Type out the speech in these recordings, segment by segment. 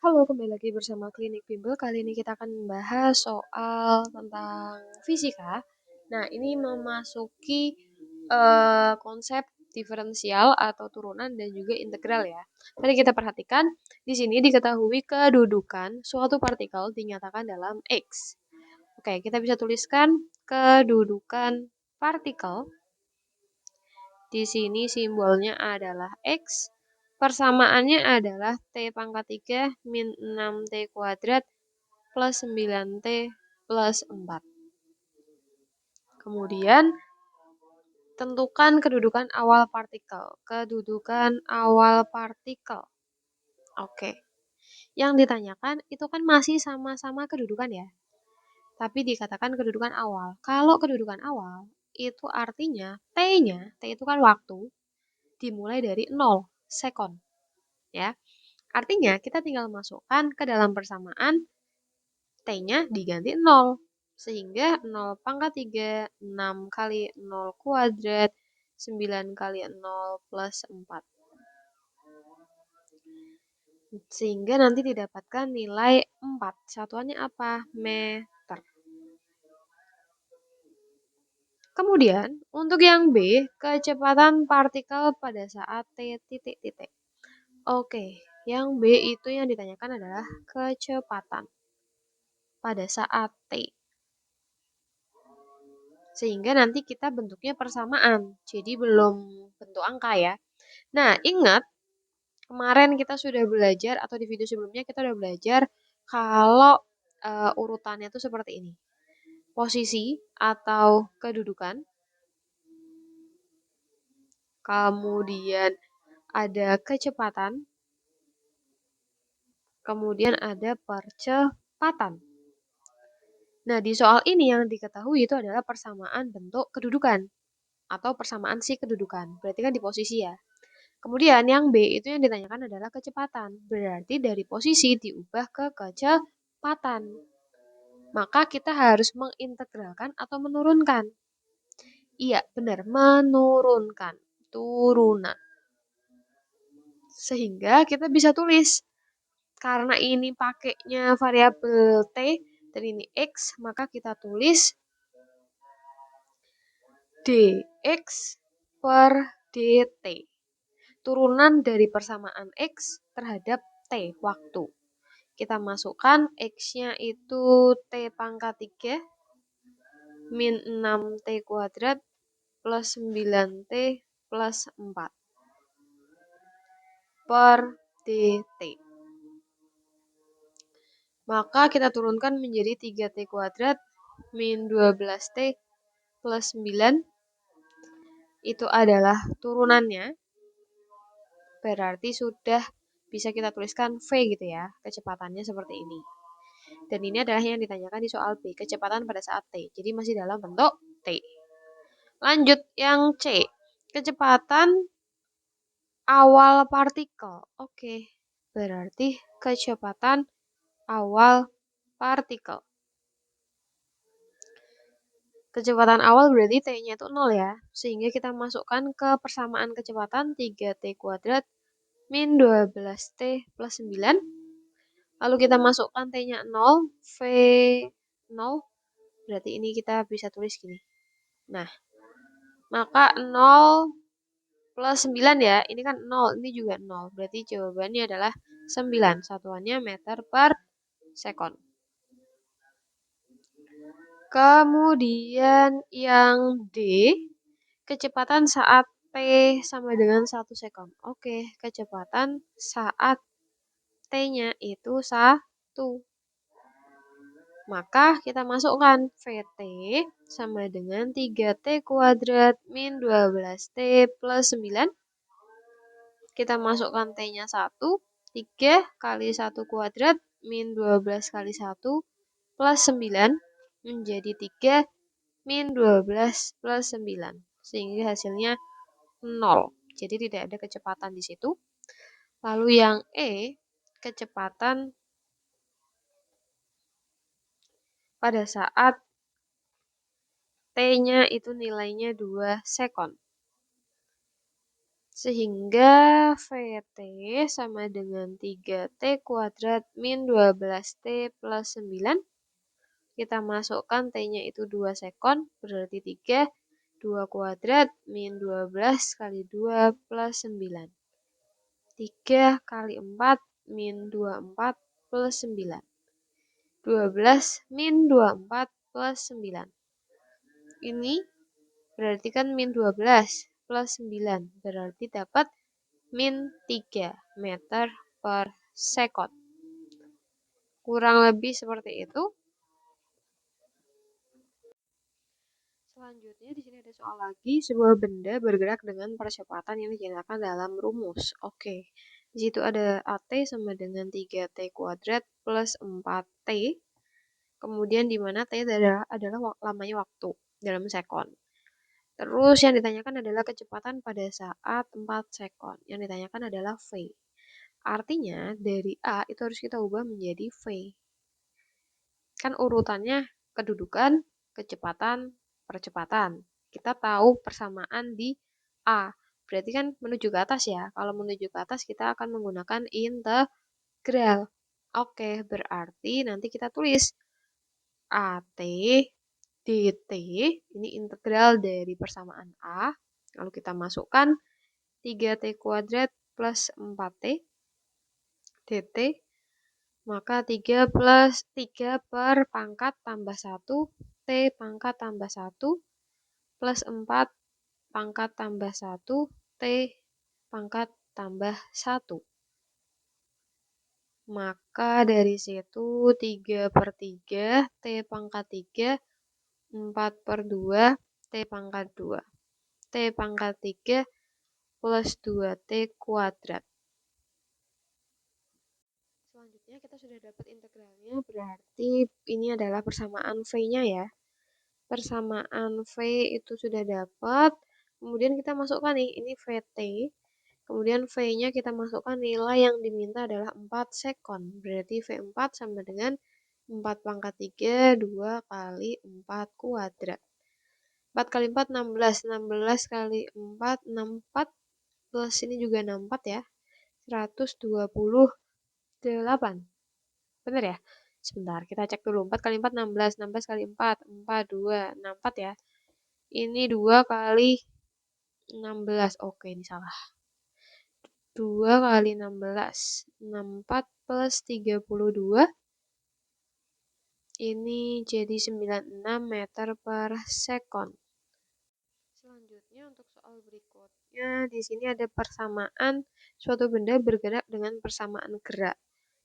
Halo, kembali lagi bersama Klinik Bimbel. Kali ini kita akan membahas soal tentang fisika. Nah, ini memasuki konsep diferensial atau turunan dan juga integral ya. Mari kita perhatikan, di sini diketahui kedudukan suatu partikel dinyatakan dalam X. Oke, kita bisa tuliskan kedudukan partikel. Di sini simbolnya adalah X. Persamaannya adalah T pangkat 3 min 6T kuadrat plus 9T plus 4. Kemudian, tentukan kedudukan awal partikel. Kedudukan awal partikel. Oke. Yang ditanyakan itu kan masih sama-sama kedudukan ya. Tapi dikatakan kedudukan awal. Kalau kedudukan awal, itu artinya T-nya, T itu kan waktu, dimulai dari 0 sekon. Ya. Artinya kita tinggal masukkan ke dalam persamaan T-nya diganti 0. Sehingga 0 pangkat 3, 6 kali 0 kuadrat, 9 kali 0 plus 4. Sehingga nanti didapatkan nilai 4. Satuannya apa? Meter. Kemudian, untuk yang B, kecepatan partikel pada saat T titik-titik. Oke, yang B itu yang ditanyakan adalah kecepatan pada saat T. Sehingga nanti kita bentuknya persamaan, jadi belum bentuk angka ya. Nah, ingat kemarin kita sudah belajar atau di video sebelumnya kita sudah belajar kalau urutannya itu seperti ini. Posisi atau kedudukan, kemudian ada kecepatan, kemudian ada percepatan. Nah, di soal ini yang diketahui itu adalah persamaan bentuk kedudukan atau persamaan si kedudukan. Berarti kan di posisi ya. Kemudian yang B itu yang ditanyakan adalah kecepatan. Berarti dari posisi diubah ke kecepatan. Maka kita harus mengintegralkan atau menurunkan. Iya, benar, menurunkan. Turunan. Sehingga kita bisa tulis. Karena ini pakainya variabel T dan ini X, maka kita tulis dx per dt. Turunan dari persamaan X terhadap T, waktu. Kita masukkan X-nya itu T pangkat 3 min 6T kuadrat plus 9T plus 4 per dt. Maka kita turunkan menjadi 3T kuadrat min 12T plus 9. Itu adalah turunannya. Berarti sudah bisa kita tuliskan V gitu ya. Kecepatannya seperti ini. Dan ini adalah yang ditanyakan di soal B. Kecepatan pada saat T. Jadi masih dalam bentuk T. Lanjut yang C. Kecepatan awal partikel. Oke. Berarti kecepatan awal partikel. Kecepatan awal berarti T-nya itu 0 ya. Sehingga kita masukkan ke persamaan kecepatan 3T kuadrat min 12T plus 9. Lalu kita masukkan T-nya 0, V 0. Berarti ini kita bisa tulis gini. Nah, maka 0 plus 9 ya. Ini kan 0, ini juga 0. Berarti jawabannya adalah 9. Satuannya meter per sekon. Kemudian yang D, kecepatan saat T sama dengan 1 sekon. Oke, kecepatan saat T-nya itu 1. Maka kita masukkan VT sama dengan 3T kuadrat min 12T plus 9. Kita masukkan T-nya 1. 3 kali 1 kuadrat min 12 kali 1 plus 9. Menjadi 3 min 12 plus 9. Sehingga hasilnya 0. Jadi tidak ada kecepatan di situ. Lalu yang E, kecepatan pada saat T-nya itu nilainya 2 sekon. Sehingga VT sama dengan 3T kuadrat min 12T plus 9. Kita masukkan T-nya itu 2 sekon, berarti 3. 2 kuadrat min 12 kali 2 plus 9. 3 kali 4 min 24 plus 9. 12 min 24 plus 9. Ini berarti kan min 12 plus 9. Berarti dapat min 3 meter per sekon. Kurang lebih seperti itu. Selanjutnya di sini ada soal lagi, sebuah benda bergerak dengan percepatan yang dinyatakan dalam rumus. Oke. Di situ ada AT sama dengan 3T kuadrat plus 4T. Kemudian di mana T adalah lamanya waktu dalam sekon. Terus yang ditanyakan adalah kecepatan pada saat 4 sekon. Yang ditanyakan adalah V. Artinya dari A itu harus kita ubah menjadi V. Kan urutannya kedudukan, kecepatan, percepatan. Kita tahu persamaan di A. Berarti kan menuju ke atas ya. Kalau menuju ke atas kita akan menggunakan integral. Oke, berarti nanti kita tulis AT dt. Ini integral dari persamaan A. Lalu kita masukkan 3T kuadrat plus 4T dt. Maka 3 plus 3 per pangkat tambah 1, T pangkat tambah 1, plus 4 pangkat tambah 1, T pangkat tambah 1. Maka dari situ 3 per 3, T pangkat 3, 4 per 2, T pangkat 2. T pangkat 3 plus 2T kuadrat. Selanjutnya kita sudah dapat integralnya, berarti ini adalah persamaan V-nya ya. Persamaan V itu sudah dapat, kemudian kita masukkan nih, ini VT. Kemudian V-nya kita masukkan nilai yang diminta adalah 4 sekon. Berarti V4 sama dengan 4 pangkat 3, 2 kali 4 kuadrat. 4 kali 4, 16. 16 kali 4, 64. Plus ini juga 64 ya. 128. Benar ya? Sebentar, kita cek dulu. 4 kali 4, 16. 16 kali 4, 4, 2, 64 ya. Ini 2 kali 16. Oke, ini salah. 2 kali 16. 64 plus 32. Ini jadi 96 meter per sekon. Selanjutnya untuk soal berikutnya, di sini ada persamaan suatu benda bergerak dengan persamaan gerak.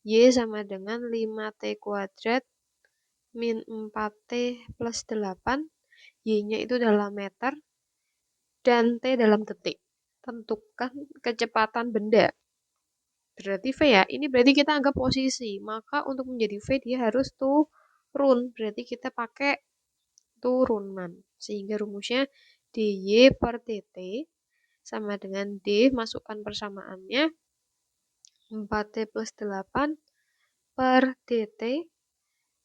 Y sama dengan 5T kuadrat min 4T plus 8. Y-nya itu dalam meter dan T dalam detik. Tentukan kecepatan benda. Berarti V ya, ini berarti kita anggap posisi. Maka untuk menjadi V dia harus turun. Berarti kita pakai turunan. Sehingga rumusnya dy per dt sama dengan d, masukkan persamaannya 4t plus 8 per dt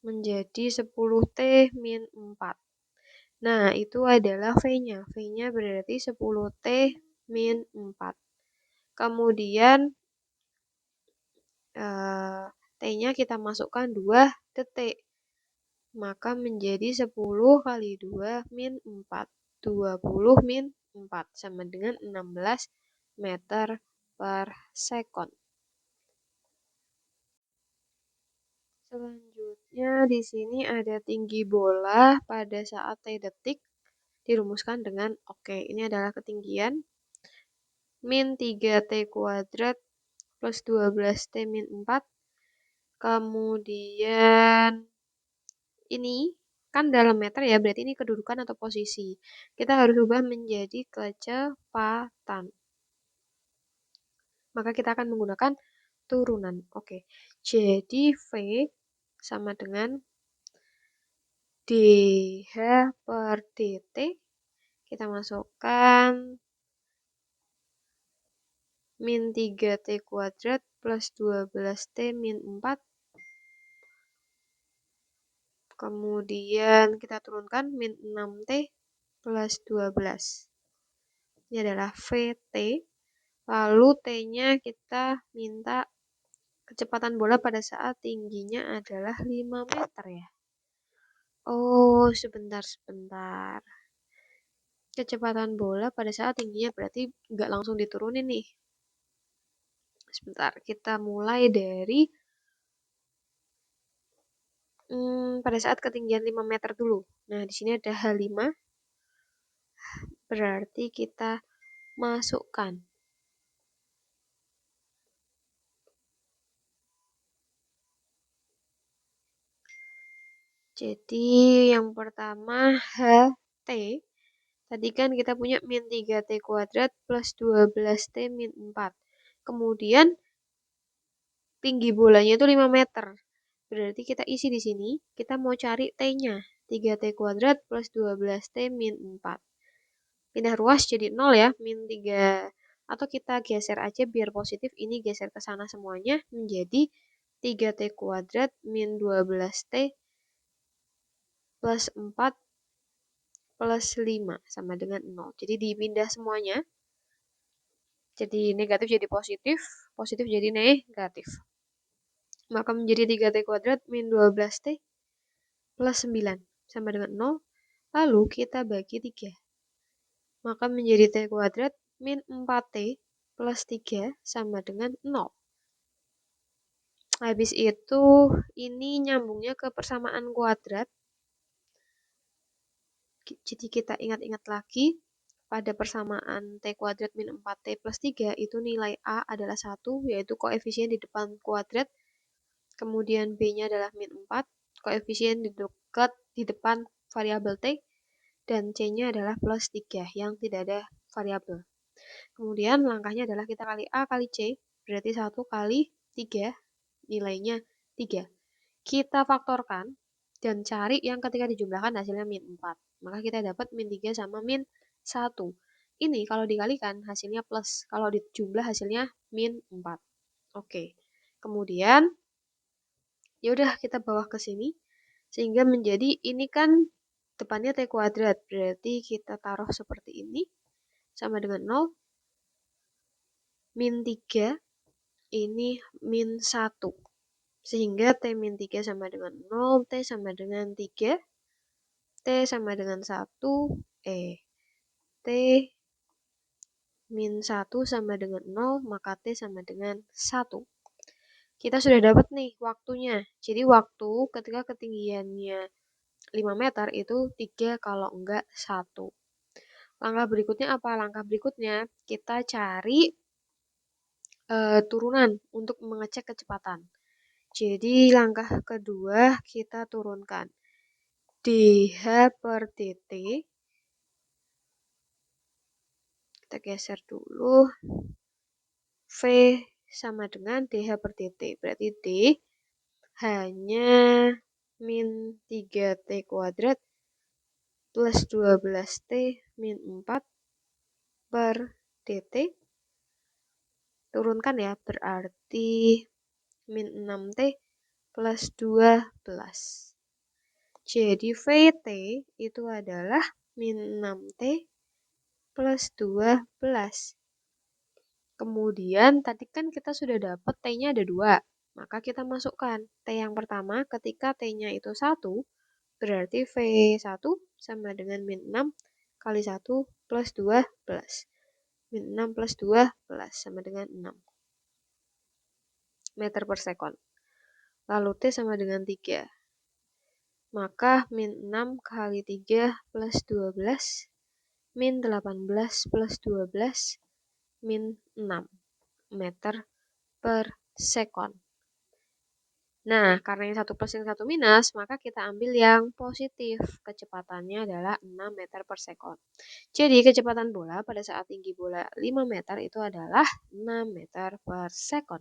menjadi 10t min 4. Nah, itu adalah V-nya. V-nya berarti 10t min 4. Kemudian T-nya kita masukkan 2 detik. Maka menjadi 10 kali 2 min 4. 20 min 4 sama dengan 16 meter per sekon. Selanjutnya di sini ada tinggi bola pada saat T detik. Dirumuskan dengan oke, ini adalah ketinggian min 3T kuadrat plus 12T min 4. Kemudian ini kan dalam meter ya, berarti ini kedudukan atau posisi. Kita harus ubah menjadi kecepatan. Maka kita akan menggunakan turunan. Oke, jadi V sama dengan dH per dt. Kita masukkan min 3T kuadrat plus 12T min 4. Kemudian kita turunkan min 6T plus 12. Ini adalah VT Lalu T-nya kita minta kecepatan bola pada saat tingginya adalah 5 meter ya. Oh, sebentar. Kecepatan bola pada saat tingginya berarti nggak langsung diturunin nih. Sebentar, kita mulai dari pada saat ketinggian 5 meter dulu. Nah, di sini ada H5, berarti kita masukkan. Jadi, yang pertama HT. Tadi kan kita punya min 3T kuadrat plus 12T min 4. Kemudian, tinggi bolanya itu 5 meter. Berarti kita isi di sini, kita mau cari T-nya. 3T kuadrat plus 12T min 4. Pindah ruas jadi 0 ya, min 3. Atau kita geser aja biar positif, ini geser ke sana semuanya, menjadi 3T kuadrat min 12T plus 4 plus 5 sama dengan 0. Jadi dipindah semuanya, jadi negatif jadi positif, positif jadi negatif. Maka menjadi 3T kuadrat min 12T plus 9 sama dengan 0. Lalu kita bagi 3. Maka menjadi T kuadrat min 4T plus 3 sama dengan 0. Habis itu ini nyambungnya ke persamaan kuadrat. Jadi kita ingat-ingat lagi pada persamaan T kuadrat min 4T plus 3 itu nilai A adalah 1, yaitu koefisien di depan kuadrat. Kemudian B-nya adalah min 4, koefisien di depan variabel T. Dan C-nya adalah plus 3 yang tidak ada variabel. Kemudian langkahnya adalah kita kali A kali C, berarti 1 kali 3, nilainya 3. Kita faktorkan dan cari yang ketika dijumlahkan hasilnya min 4. Maka kita dapat min 3 sama min 1. Ini kalau dikalikan hasilnya plus, kalau dijumlah hasilnya min 4. Oke. Kemudian yaudah kita bawa ke sini sehingga menjadi ini kan depannya T kuadrat, berarti kita taruh seperti ini sama dengan 0. Min 3 ini min 1. Sehingga T min 3 sama dengan 0, T sama dengan 3, T sama dengan 1, T min 1 sama dengan 0, maka T sama dengan 1. Kita sudah dapat nih waktunya. Jadi waktu ketika ketinggiannya 5 meter itu 3 kalau enggak 1. Langkah berikutnya apa? Langkah berikutnya kita cari turunan untuk mengecek kecepatan. Jadi langkah kedua kita turunkan dH per dt. Kita geser dulu. V sama dengan dH per dt. Berarti D hanya min 3T kuadrat plus 12T min 4 per dt. Turunkan ya, berarti min 6T plus 12. Jadi VT itu adalah min 6T plus 12. Kemudian tadi kan kita sudah dapat T-nya ada 2. Maka kita masukkan T yang pertama ketika T-nya itu 1. Berarti V1 sama dengan min 6 kali 1 plus 12. Min 6 plus 12 sama dengan 6 meter per sekon. Lalu T sama dengan 3. Maka min 6 kali 3 plus 12 min 18 plus 12 min 6 meter per sekon. Nah, karena yang satu plus yang satu minus, maka kita ambil yang positif. Kecepatannya adalah 6 meter per sekon. Jadi kecepatan bola pada saat tinggi bola 5 meter itu adalah 6 meter per sekon.